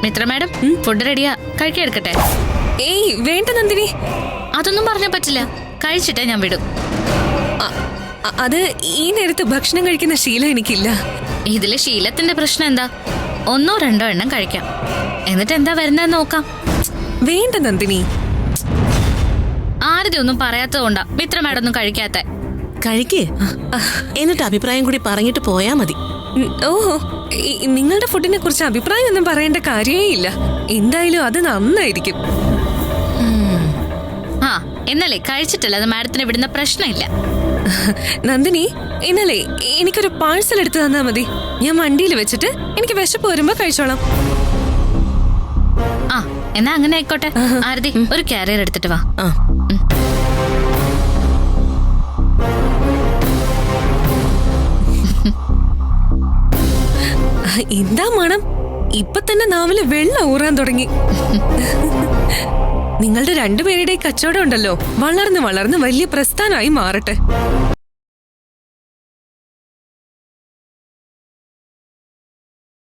Mitra madam, food റെഡിയാ, കഴിക്കാൻ എടുക്കട്ടെ? ഏയ് വേണ്ട നന്ദിനി, അതൊന്നും പറഞ്ഞാ പറ്റില്ല. കഴിച്ചിട്ടേ ഞാൻ വിടും. അത് ഈ നേരത്ത് ഭക്ഷണം കഴിക്കുന്ന ശീലം എനിക്കില്ല. ഇതിലെ ശീലത്തിന്റെ പ്രശ്നം എന്താ? 1-2 എണ്ണം കഴിക്കാം, എന്നിട്ട് എന്താ വരുന്നതെന്ന് നോക്കാം. വേണ്ട നന്ദിനി. ആരുടെ ഒന്നും പറയാത്തതുകൊണ്ടാ മിത്ര മാഡം ഒന്നും കഴിക്കാത്ത. കഴിക്കേ, എന്നിട്ട് അഭിപ്രായം കൂടി പറഞ്ഞിട്ട് പോയാ മതി. ഓഹോ, നിങ്ങളുടെ ഫുഡിനെ കുറിച്ച് അഭിപ്രായം ഒന്നും പറയേണ്ട കാര്യമേ ഇല്ല. എന്തായാലും അത് നന്നായിരിക്കും. ആ എന്നല്ലേ കഴിച്ചിട്ടില്ല, അത് മാഡത്തിന് വിടുന്ന പ്രശ്നമില്ല. നന്ദിനി, ഇന്നലെ എനിക്കൊരു പാഴ്സൽ എടുത്തു തന്നാ മതി. ഞാൻ വണ്ടിയിൽ വെച്ചിട്ട് എനിക്ക് വിശപ്പ് വരുമ്പോ കഴിച്ചോളാം. ആ എന്നാ അങ്ങനെ ആയിക്കോട്ടെ. ആരതി, ഒരു കാരിയർ എടുത്തിട്ട് വാ. എന്താ മണം! ഇപ്പൊ തന്നെ നാവില് വെള്ളം ഊറാൻ തുടങ്ങി. നിങ്ങളുടെ രണ്ടുപേരുടെ കച്ചവടം ഉണ്ടല്ലോ, വളർന്ന് വളർന്ന് വലിയ പ്രസ്ഥാനമായി മാറട്ടെ.